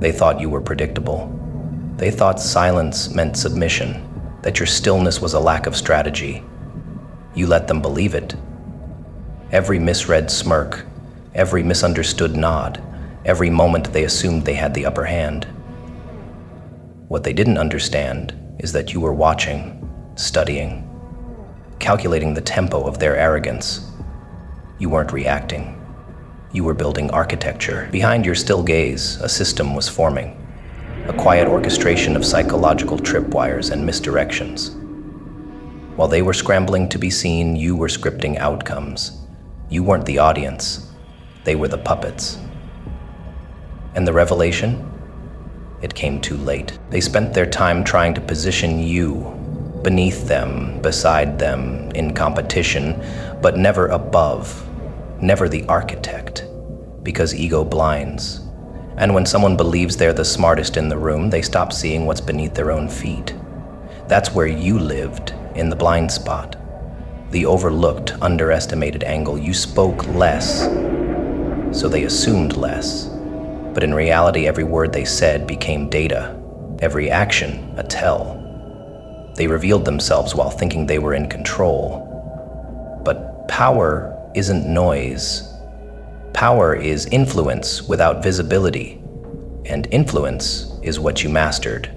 They thought you were predictable. They thought silence meant submission, that your stillness was a lack of strategy. You let them believe it. Every misread smirk, every misunderstood nod, every moment they assumed they had the upper hand. What they didn't understand is that you were watching, studying, calculating the tempo of their arrogance. You weren't reacting. You were building architecture. Behind your still gaze, a system was forming, a quiet orchestration of psychological tripwires and misdirections. While they were scrambling to be seen, you were scripting outcomes. You weren't the audience. They were the puppets. And the revelation? It came too late. They spent their time trying to position you beneath them, beside them, in competition, but never above, never the architect, because ego blinds. And when someone believes they're the smartest in the room, they stop seeing what's beneath their own feet. That's where you lived, in the blind spot, the overlooked, underestimated angle. You spoke less, so they assumed less. But in reality, every word they said became data, every action a tell. They revealed themselves while thinking they were in control. But power isn't noise. Power is influence without visibility, and influence is what you mastered,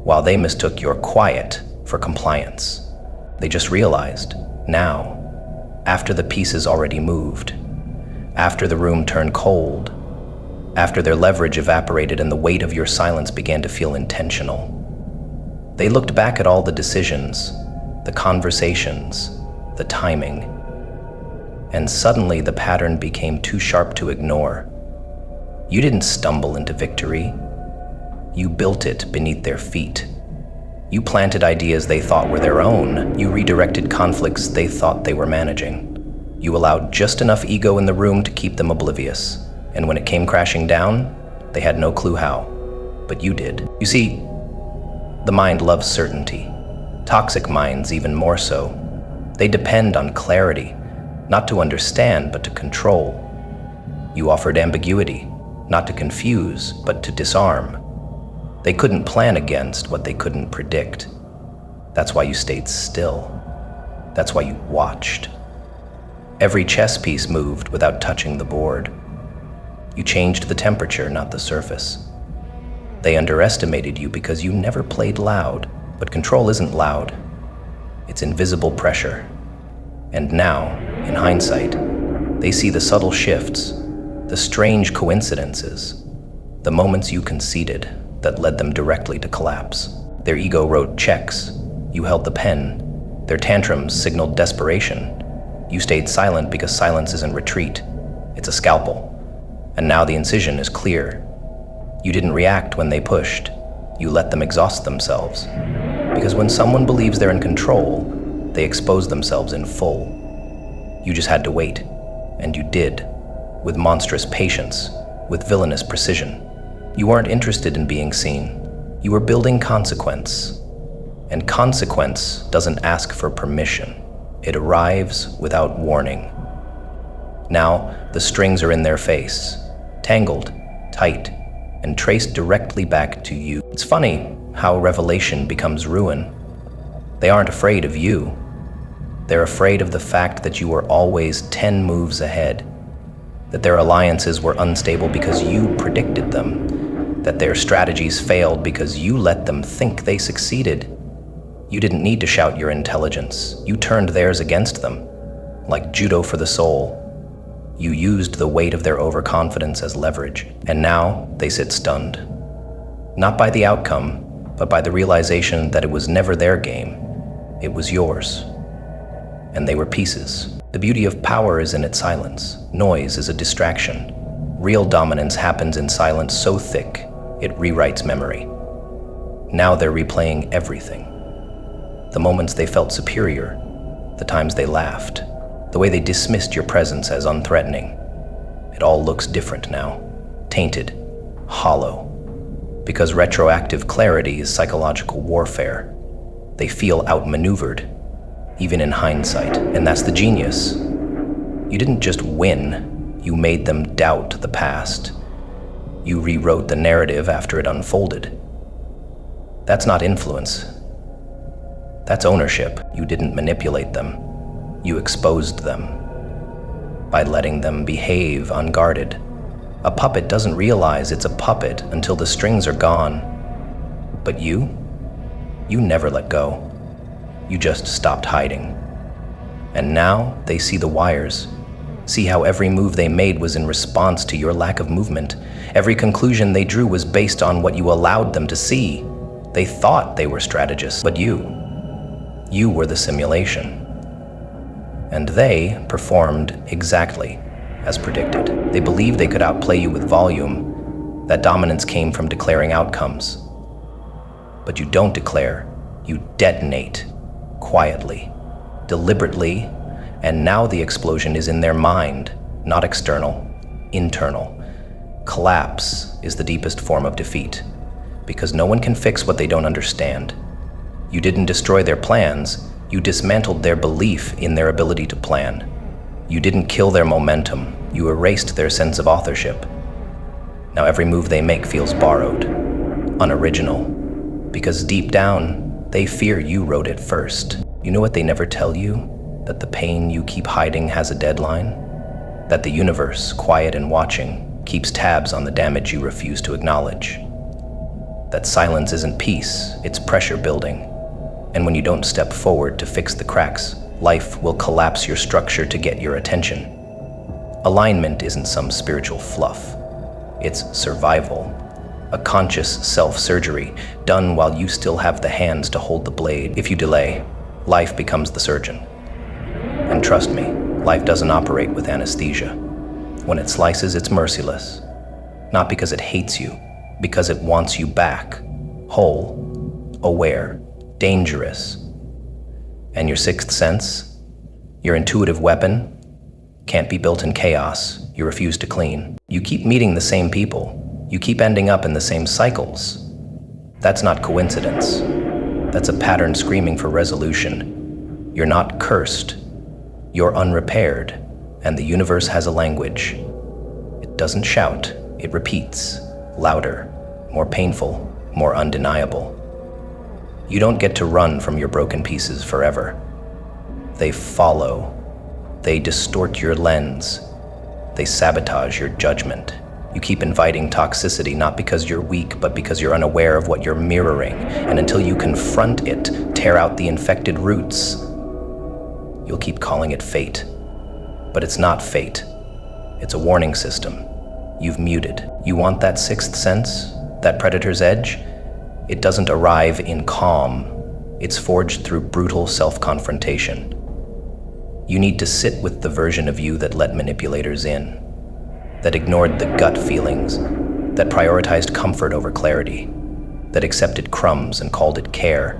while they mistook your quiet for compliance. They just realized, now, after the pieces already moved, after the room turned cold, after their leverage evaporated and the weight of your silence began to feel intentional. They looked back at all the decisions, the conversations, the timing, and suddenly the pattern became too sharp to ignore. You didn't stumble into victory. You built it beneath their feet. You planted ideas they thought were their own. You redirected conflicts they thought they were managing. You allowed just enough ego in the room to keep them oblivious. And when it came crashing down, they had no clue how. But you did. You see, the mind loves certainty. Toxic minds even more so. They depend on clarity, not to understand, but to control. You offered ambiguity, not to confuse, but to disarm. They couldn't plan against what they couldn't predict. That's why you stayed still. That's why you watched. Every chess piece moved without touching the board. You changed the temperature, not the surface. They underestimated you because you never played loud, but control isn't loud. It's invisible pressure. And now, in hindsight, they see the subtle shifts, the strange coincidences, the moments you conceded that led them directly to collapse. Their ego wrote checks. You held the pen. Their tantrums signaled desperation. You stayed silent because silence isn't retreat. It's a scalpel. And now the incision is clear. You didn't react when they pushed. You let them exhaust themselves. Because when someone believes they're in control, they expose themselves in full. You just had to wait. And you did. With monstrous patience. With villainous precision. You weren't interested in being seen. You were building consequence. And consequence doesn't ask for permission. It arrives without warning. Now, the strings are in their face. Tangled, tight, and traced directly back to you. It's funny how revelation becomes ruin. They aren't afraid of you. They're afraid of the fact that you were always 10 moves ahead, that their alliances were unstable because you predicted them, that their strategies failed because you let them think they succeeded. You didn't need to shout your intelligence. You turned theirs against them, like judo for the soul. You used the weight of their overconfidence as leverage, and now they sit stunned. Not by the outcome, but by the realization that it was never their game, it was yours. And they were pieces. The beauty of power is in its silence. Noise is a distraction. Real dominance happens in silence so thick, it rewrites memory. Now they're replaying everything. The moments they felt superior, the times they laughed, the way they dismissed your presence as unthreatening. It all looks different now, tainted, hollow. Because retroactive clarity is psychological warfare. They feel outmaneuvered, even in hindsight, and that's the genius. You didn't just win, you made them doubt the past. You rewrote the narrative after it unfolded. That's not influence. That's ownership. You didn't manipulate them. You exposed them by letting them behave unguarded. A puppet doesn't realize it's a puppet until the strings are gone. But you never let go. You just stopped hiding. And now they see the wires. See how every move they made was in response to your lack of movement. Every conclusion they drew was based on what you allowed them to see. They thought they were strategists, but you were the simulation. And they performed exactly as predicted. They believed they could outplay you with volume. That dominance came from declaring outcomes. But you don't declare, you detonate, quietly, deliberately, and now the explosion is in their mind, not external, internal. Collapse is the deepest form of defeat, because no one can fix what they don't understand. You didn't destroy their plans, you dismantled their belief in their ability to plan. You didn't kill their momentum, you erased their sense of authorship. Now every move they make feels borrowed, unoriginal, because deep down, they fear you wrote it first. You know what they never tell you? That the pain you keep hiding has a deadline? That the universe, quiet and watching, keeps tabs on the damage you refuse to acknowledge? That silence isn't peace, it's pressure building. And when you don't step forward to fix the cracks, life will collapse your structure to get your attention. Alignment isn't some spiritual fluff. It's survival. A conscious self-surgery done while you still have the hands to hold the blade. If you delay, life becomes the surgeon. And trust me, life doesn't operate with anesthesia. When it slices, it's merciless. Not because it hates you, because it wants you back, whole, aware, dangerous. And your sixth sense, your intuitive weapon, can't be built in chaos. You refuse to clean. You keep meeting the same people. You keep ending up in the same cycles. That's not coincidence. That's a pattern screaming for resolution. You're not cursed. You're unrepaired, and the universe has a language. It doesn't shout, it repeats, louder, more painful, more undeniable. You don't get to run from your broken pieces forever. They follow. They distort your lens. They sabotage your judgment. You keep inviting toxicity not because you're weak, but because you're unaware of what you're mirroring. And until you confront it, tear out the infected roots, you'll keep calling it fate. But it's not fate. It's a warning system. You've muted. You want that sixth sense? That predator's edge? It doesn't arrive in calm. It's forged through brutal self-confrontation. You need to sit with the version of you that let manipulators in, that ignored the gut feelings, that prioritized comfort over clarity, that accepted crumbs and called it care.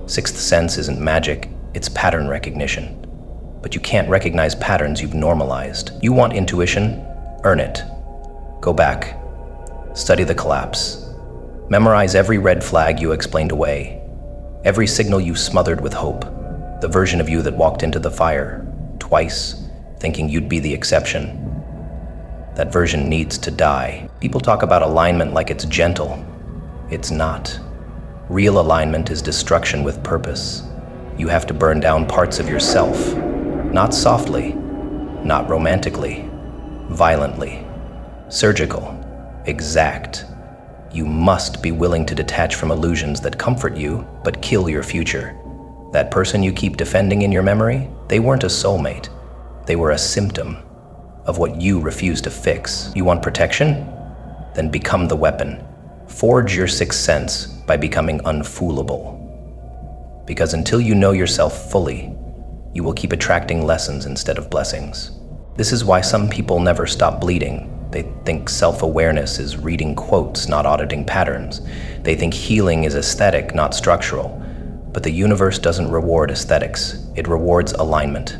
Sixth sense isn't magic, it's pattern recognition. But you can't recognize patterns you've normalized. You want intuition? Earn it. Go back. Study the collapse. Memorize every red flag you explained away, every signal you smothered with hope, the version of you that walked into the fire twice, thinking you'd be the exception. That version needs to die. People talk about alignment like it's gentle. It's not. Real alignment is destruction with purpose. You have to burn down parts of yourself, not softly, not romantically, violently, surgical, exact. You must be willing to detach from illusions that comfort you but kill your future. That person you keep defending in your memory, they weren't a soulmate. They were a symptom of what you refuse to fix. You want protection? Then become the weapon. Forge your sixth sense by becoming unfoolable. Because until you know yourself fully, you will keep attracting lessons instead of blessings. This is why some people never stop bleeding. They think self-awareness is reading quotes, not auditing patterns. They think healing is aesthetic, not structural. But the universe doesn't reward aesthetics, it rewards alignment.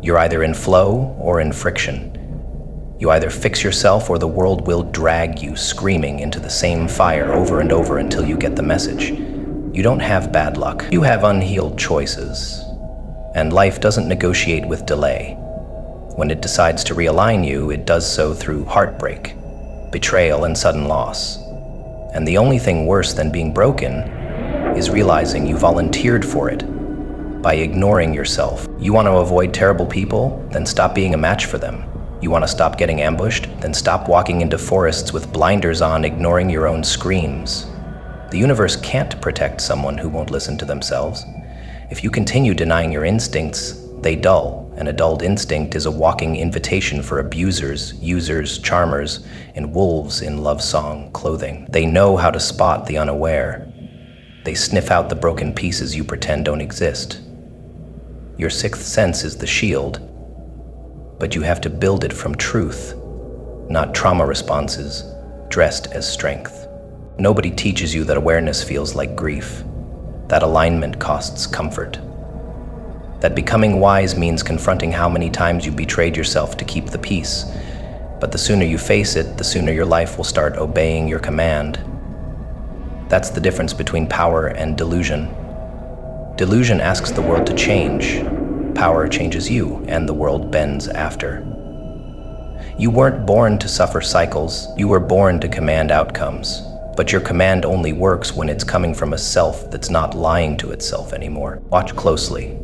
You're either in flow or in friction. You either fix yourself or the world will drag you screaming into the same fire over and over until you get the message. You don't have bad luck, you have unhealed choices. And life doesn't negotiate with delay. When it decides to realign you, it does so through heartbreak, betrayal, and sudden loss. And the only thing worse than being broken is realizing you volunteered for it by ignoring yourself. You want to avoid terrible people? Then stop being a match for them. You want to stop getting ambushed? Then stop walking into forests with blinders on, ignoring your own screams. The universe can't protect someone who won't listen to themselves. If you continue denying your instincts, they dull, and a dulled instinct is a walking invitation for abusers, users, charmers, and wolves in love song clothing. They know how to spot the unaware. They sniff out the broken pieces you pretend don't exist. Your sixth sense is the shield, but you have to build it from truth, not trauma responses dressed as strength. Nobody teaches you that awareness feels like grief, that alignment costs comfort, that becoming wise means confronting how many times you betrayed yourself to keep the peace. But the sooner you face it, the sooner your life will start obeying your command. That's the difference between power and delusion. Delusion asks the world to change. Power changes you, and the world bends after. You weren't born to suffer cycles. You were born to command outcomes. But your command only works when it's coming from a self that's not lying to itself anymore. Watch closely.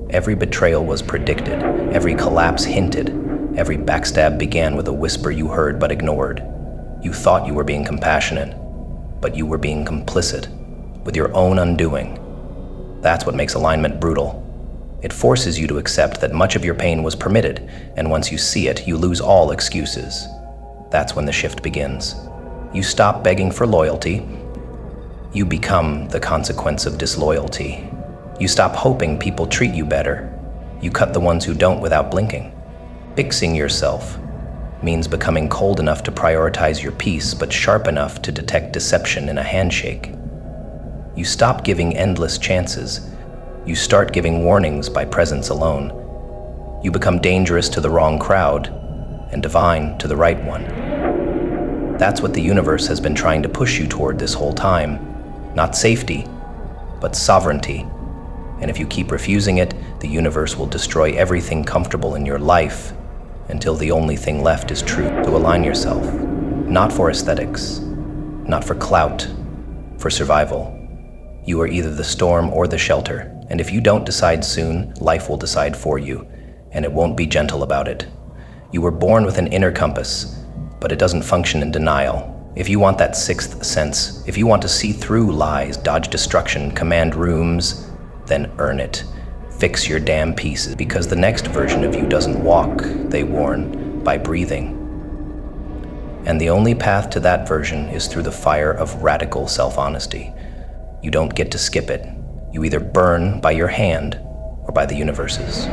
Every betrayal was predicted. Every collapse hinted. Every backstab began with a whisper you heard but ignored. You thought you were being compassionate, but you were being complicit with your own undoing. That's what makes alignment brutal. It forces you to accept that much of your pain was permitted, and once you see it, you lose all excuses. That's when the shift begins. You stop begging for loyalty. You become the consequence of disloyalty. You stop hoping people treat you better. You cut the ones who don't without blinking. Fixing yourself means becoming cold enough to prioritize your peace, but sharp enough to detect deception in a handshake. You stop giving endless chances. You start giving warnings by presence alone. You become dangerous to the wrong crowd and divine to the right one. That's what the universe has been trying to push you toward this whole time. Not safety, but sovereignty. And if you keep refusing it, the universe will destroy everything comfortable in your life until the only thing left is truth. To align yourself, not for aesthetics, not for clout, for survival. You are either the storm or the shelter, and if you don't decide soon, life will decide for you, and it won't be gentle about it. You were born with an inner compass, but it doesn't function in denial. If you want that sixth sense, if you want to see through lies, dodge destruction, command rooms, then earn it. Fix your damn pieces, because the next version of you doesn't walk, they warn, by breathing. And the only path to that version is through the fire of radical self-honesty. You don't get to skip it. You either burn by your hand or by the universe's.